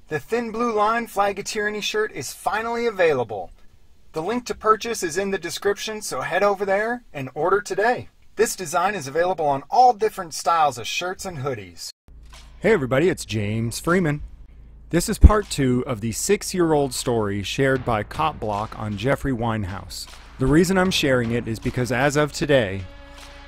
The Thin Blue Line Flag of Tyranny shirt is finally available. The link to purchase is in the description, so head over there and order today. This design is available on all different styles of shirts and hoodies. Hey everybody, it's James Freeman. This is part 2 of the 6-year-old story shared by Cop Block on Jeffrey Weinhaus. The reason I'm sharing it is because as of today,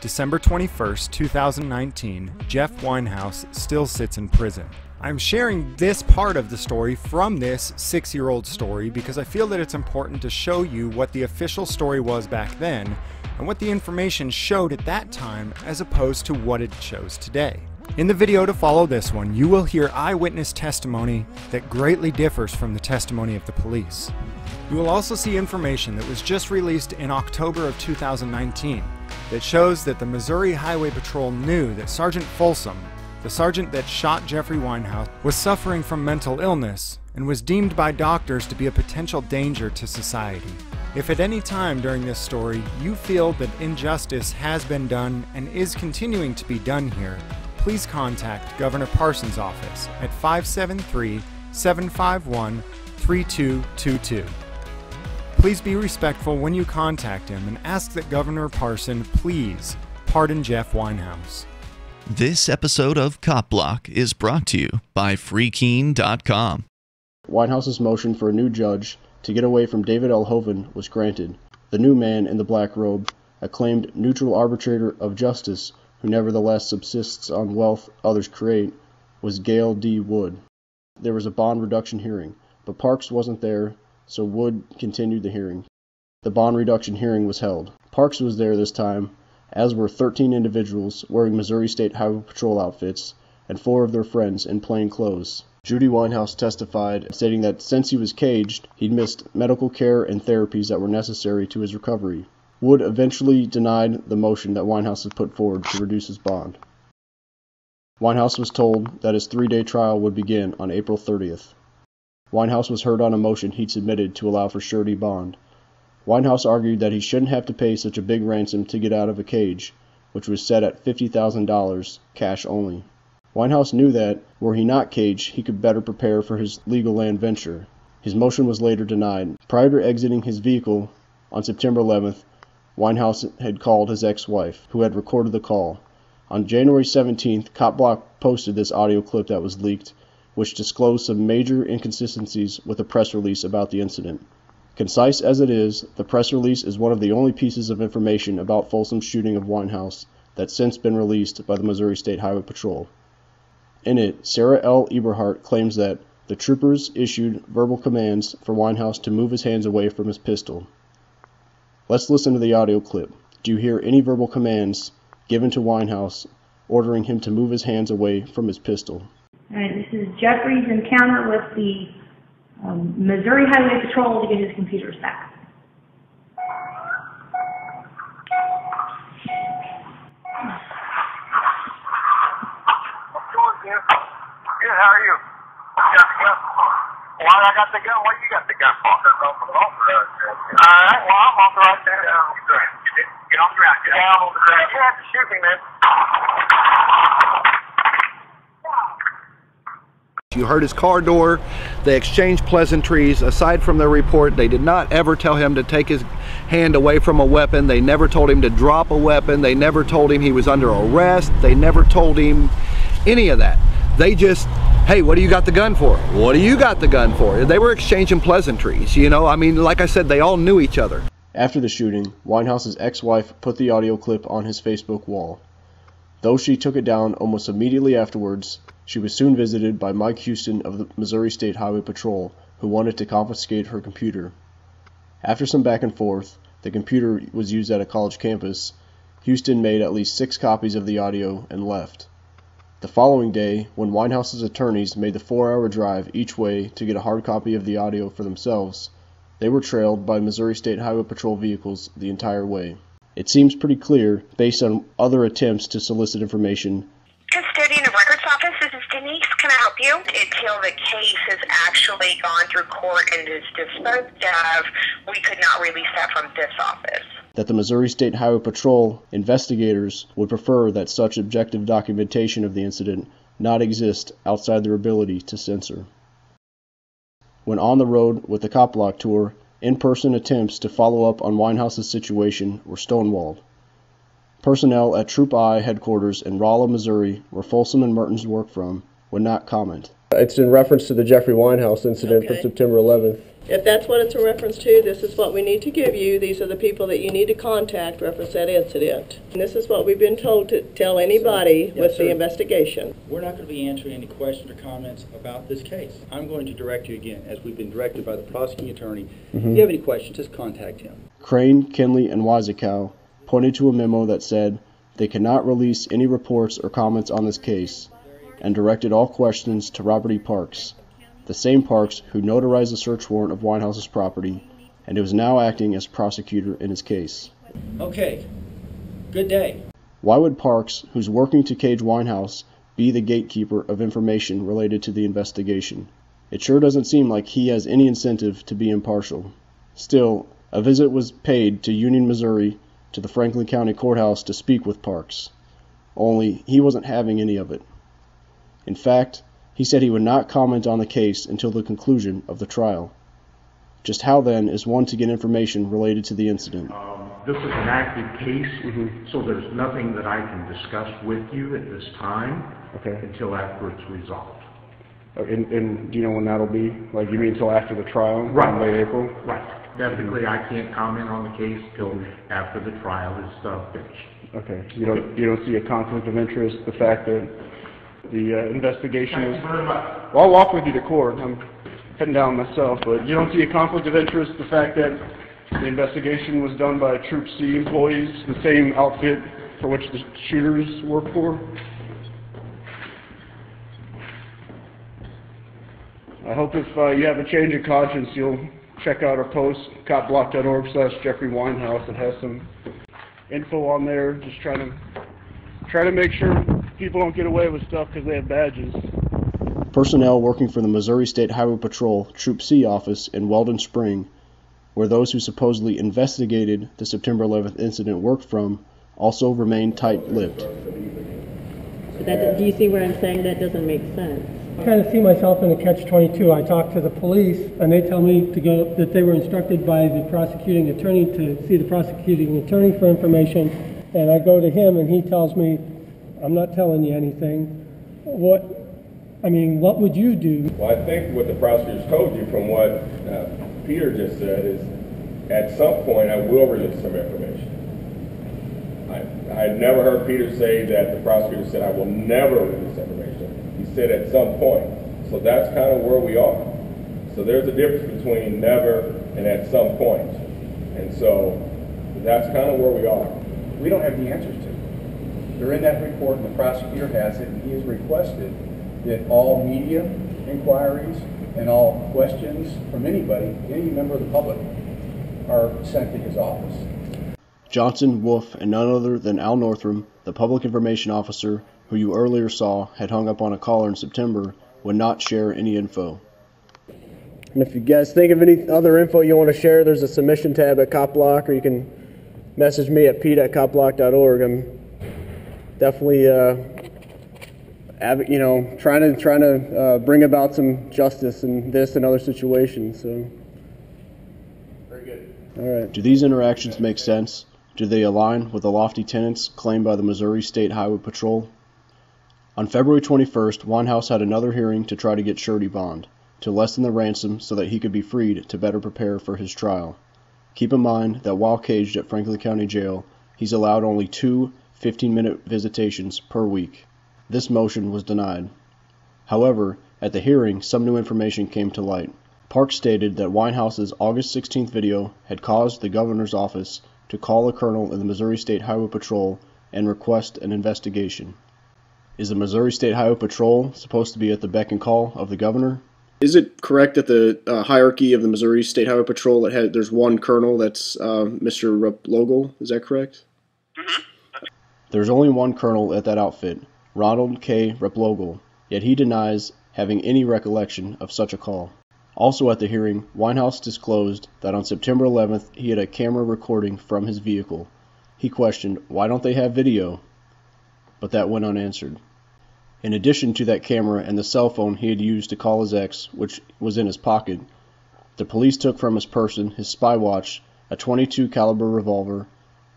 December 21st, 2019, Jeff Weinhaus still sits in prison. I'm sharing this part of the story from this 6-year-old story because I feel that it's important to show you what the official story was back then and what the information showed at that time as opposed to what it shows today. In the video to follow this one, you will hear eyewitness testimony that greatly differs from the testimony of the police. You will also see information that was just released in October of 2019 that shows that the Missouri Highway Patrol knew that Sergeant Folsom, the sergeant that shot Jeffrey Weinhaus, was suffering from mental illness and was deemed by doctors to be a potential danger to society. If at any time during this story you feel that injustice has been done and is continuing to be done here, please contact Governor Parsons' office at 573-751-3222. Please be respectful when you contact him and ask that Governor Parson please pardon Jeff Weinhaus. This episode of Cop Block is brought to you by Freekeen.com. Weinhaus's motion for a new judge to get away from David L. Hoven was granted. The new man in the black robe, acclaimed neutral arbitrator of justice, who nevertheless subsists on wealth others create, was Gail D. Wood. There was a bond reduction hearing, but Parks wasn't there, so Wood continued the hearing. The bond reduction hearing was held. Parks was there this time, as were 13 individuals wearing Missouri State Highway Patrol outfits, and 4 of their friends in plain clothes. Judy Weinhaus testified, stating that since he was caged, he'd missed medical care and therapies that were necessary to his recovery. Wood eventually denied the motion that Weinhaus had put forward to reduce his bond. Weinhaus was told that his 3-day trial would begin on April 30th. Weinhaus was heard on a motion he'd submitted to allow for surety bond. Weinhaus argued that he shouldn't have to pay such a big ransom to get out of a cage, which was set at $50,000, cash only. Weinhaus knew that, were he not caged, he could better prepare for his legal land venture. His motion was later denied. Prior to exiting his vehicle on September 11th, Weinhaus had called his ex-wife, who had recorded the call. On January 17th, Cop Block posted this audio clip that was leaked, which disclosed some major inconsistencies with a press release about the incident. Concise as it is, the press release is one of the only pieces of information about Folsom's shooting of Weinhaus that's since been released by the Missouri State Highway Patrol. In it, Sarah L. Eberhardt claims that the troopers issued verbal commands for Weinhaus to move his hands away from his pistol. Let's listen to the audio clip. Do you hear any verbal commands given to Weinhaus ordering him to move his hands away from his pistol? This is Jeffrey's encounter with the Missouri Highway Patrol to get his computers back. Good, how are you? You got the gun? Why I got the gun? What you got the gun for? Alright, well, I'm off the right there. Get off the ground. Get down on the ground. You have to shoot me, man. You heard his car door. They exchanged pleasantries. Aside from their report, they did not ever tell him to take his hand away from a weapon. They never told him to drop a weapon. They never told him he was under arrest. They never told him any of that. They just, hey, what do you got the gun for? What do you got the gun for? They were exchanging pleasantries, you know. I mean, like I said, they all knew each other. After the shooting, Weinhaus's ex-wife put the audio clip on his Facebook wall. Though she took it down almost immediately afterwards, she was soon visited by Mike Houston of the Missouri State Highway Patrol, who wanted to confiscate her computer. After some back and forth, the computer was used at a college campus. Houston made at least 6 copies of the audio and left. The following day, when Weinhaus's attorneys made the 4-hour drive each way to get a hard copy of the audio for themselves, they were trailed by Missouri State Highway Patrol vehicles the entire way. It seems pretty clear, based on other attempts to solicit information. Custodian of Records Office, this is Denise. Can I help you? Until the case has actually gone through court and is disposed of, we could not release that from this office. That the Missouri State Highway Patrol investigators would prefer that such objective documentation of the incident not exist outside their ability to censor. When on the road with the Cop Block tour, in-person attempts to follow up on Weinhaus's situation were stonewalled. Personnel at Troop I headquarters in Rolla, Missouri, where Folsom and Mertens work from, would not comment. It's in reference to the Jeffrey Weinhaus incident from September 11th. If that's what it's a reference to, this is what we need to give you. These are the people that you need to contact reference that incident. And this is what we've been told to tell anybody with the investigation. We're not going to be answering any questions or comments about this case. I'm going to direct you again, as we've been directed by the prosecuting attorney. If you have any questions, just contact him. Crane, Kinley, and Wisecow pointed to a memo that said they cannot release any reports or comments on this case, and directed all questions to Robert E. Parks, the same Parks who notarized the search warrant of Winehaus's property, and who is now acting as prosecutor in his case. Okay. Good day. Why would Parks, who's working to cage Weinhaus, be the gatekeeper of information related to the investigation? It sure doesn't seem like he has any incentive to be impartial. Still, a visit was paid to Union, Missouri, to the Franklin County Courthouse to speak with Parks. Only he wasn't having any of it. In fact, he said he would not comment on the case until the conclusion of the trial. Just how then is one to get information related to the incident? This is an active case, so there's nothing that I can discuss with you at this time until after it's resolved. And do you know when that'll be? Like, you mean until after the trial? Right. In late April? Right. Definitely, I can't comment on the case till after the trial is finished. Okay. You don't see a conflict of interest, the fact that the investigation is... Thank you very much. Well, I'll walk with you to court. I'm heading down myself, but you don't see a conflict of interest, the fact that the investigation was done by Troop C employees, the same outfit for which the shooters work for? I hope if you have a change of conscience, you'll check out our post, copblock.org/Jeffrey Weinhaus. It has some info on there, just trying to make sure people don't get away with stuff because they have badges. Personnel working for the Missouri State Highway Patrol Troop C office in Weldon Spring, where those who supposedly investigated the September 11th incident worked from, also remain tight-lipped. Do you see where I'm saying that doesn't make sense? I kind of see myself in a catch-22. I talk to the police, and they tell me to go, that they were instructed by the prosecuting attorney to see the prosecuting attorney for information, and I go to him, and he tells me, I'm not telling you anything. What would you do? Well, I think what the prosecutors told you from what Peter just said is, at some point, I will release some information. I had never heard Peter say that the prosecutor said, I will never release information. He said at some point. So that's kind of where we are. So there's a difference between never and at some point. And so that's kind of where we are. We don't have the answers to it. They're in that report, and the prosecutor has it, and he has requested that all media inquiries and all questions from anybody, any member of the public, are sent to his office. Johnson, Wolf, and none other than Al Northrum, the public information officer who you earlier saw had hung up on a caller in September, would not share any info. And if you guys think of any other info you want to share, there's a submission tab at CopBlock, or you can message me at pete@copblock.org. I'm definitely trying to bring about some justice in this and other situations. So, very good. All right. Do these interactions make sense? Do they align with the lofty tenets claimed by the Missouri State Highway Patrol? On February 21st, Weinhaus had another hearing to try to get surety bond, to lessen the ransom so that he could be freed to better prepare for his trial. Keep in mind that while caged at Franklin County Jail, he's allowed only 2 15-minute visitations per week. This motion was denied. However, at the hearing, some new information came to light. Parks stated that Weinhaus's August 16th video had caused the governor's office to call a colonel in the Missouri State Highway Patrol and request an investigation. Is the Missouri State Highway Patrol supposed to be at the beck and call of the governor? Is it correct that the hierarchy of the Missouri State Highway Patrol, there's one colonel that's Mr. Replogle? Is that correct? Mm-hmm. There's only one colonel at that outfit, Ronald K. Replogle, yet he denies having any recollection of such a call. Also at the hearing, Weinhaus disclosed that on September 11th he had a camera recording from his vehicle. He questioned, why don't they have video? But that went unanswered. In addition to that camera and the cell phone he had used to call his ex, which was in his pocket, The police took from his person his spy watch, a .22 caliber revolver,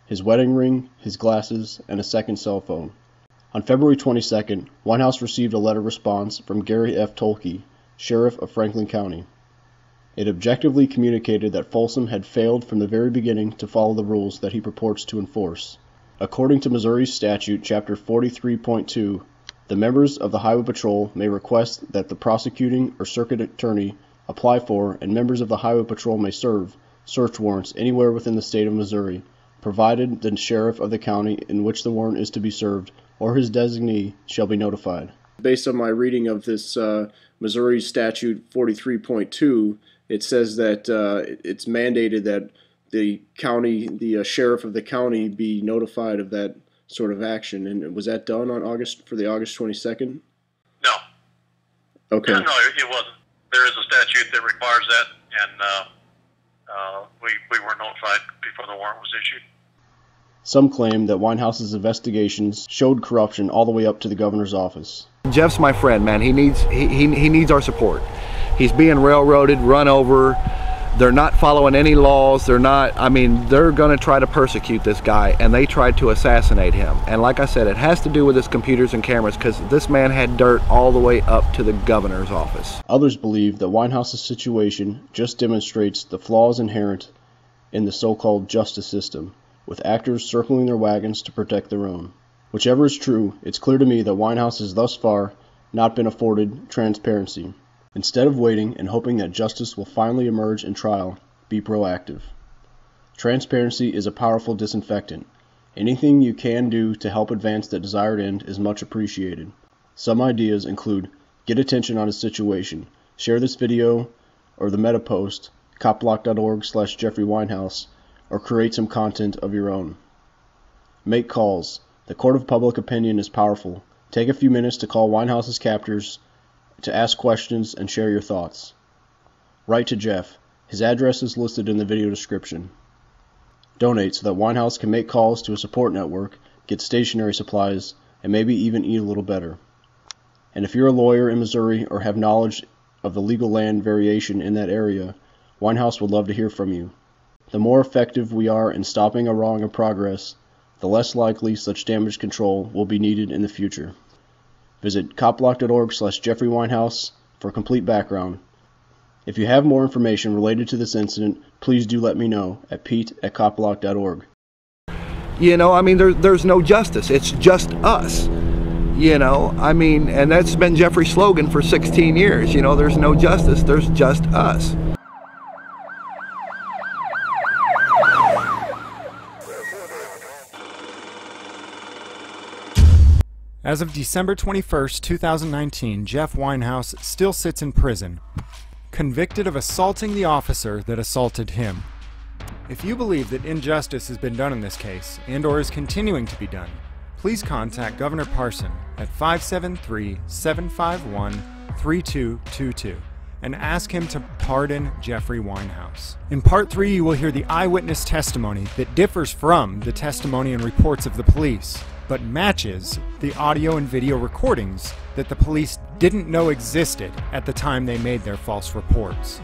his wedding ring, his glasses, and a second cell phone. On February 22nd, Weinhaus received a letter response from Gary F. Tolke, sheriff of Franklin County. It objectively communicated that Folsom had failed from the very beginning to follow the rules that he purports to enforce. According to Missouri's statute, Chapter 43.2, the members of the Highway Patrol may request that the prosecuting or circuit attorney apply for, and members of the Highway Patrol may serve, search warrants anywhere within the state of Missouri, provided the sheriff of the county in which the warrant is to be served or his designee shall be notified. Based on my reading of this Missouri statute 43.2, it says that it's mandated that the sheriff of the county be notified of that sort of action. And was that done on August 22nd? No. Okay. No, it wasn't. There is a statute that requires that, and we were notified before the warrant was issued. Some claim that Weinhaus's investigations showed corruption all the way up to the governor's office. Jeff's my friend, man. He needs our support. He's being railroaded, run over. They're not following any laws. They're going to try to persecute this guy, and they tried to assassinate him. And like I said, it has to do with his computers and cameras, because this man had dirt all the way up to the governor's office. Others believe that Weinhaus's situation just demonstrates the flaws inherent in the so-called justice system, with actors circling their wagons to protect their own. Whichever is true, it's clear to me that Weinhaus has thus far not been afforded transparency. Instead of waiting and hoping that justice will finally emerge in trial, be proactive. Transparency is a powerful disinfectant. Anything you can do to help advance that desired end is much appreciated. Some ideas include: get attention on a situation, share this video or the meta post, copblock.org/Jeffrey Weinhaus, or create some content of your own. Make calls. The court of public opinion is powerful. Take a few minutes to call Weinhaus's captors to ask questions and share your thoughts. Write to Jeff. His address is listed in the video description. Donate so that Weinhaus can make calls to a support network, get stationery supplies, and maybe even eat a little better. And if you're a lawyer in Missouri or have knowledge of the legal land variation in that area, Weinhaus would love to hear from you. The more effective we are in stopping a wrong in progress, the less likely such damage control will be needed in the future. Visit copblock.org/Jeffrey Weinhaus for complete background. If you have more information related to this incident, please do let me know at pete@copblock.org. There's no justice. It's just us. And that's been Jeffrey's slogan for 16 years. There's no justice. There's just us. As of December 21st, 2019, Jeff Weinhaus still sits in prison, convicted of assaulting the officer that assaulted him. If you believe that injustice has been done in this case, and/or is continuing to be done, please contact Governor Parson at 573-751-3222 and ask him to pardon Jeffrey Weinhaus. In Part 3, you will hear the eyewitness testimony that differs from the testimony and reports of the police, but matches the audio and video recordings that the police didn't know existed at the time they made their false reports.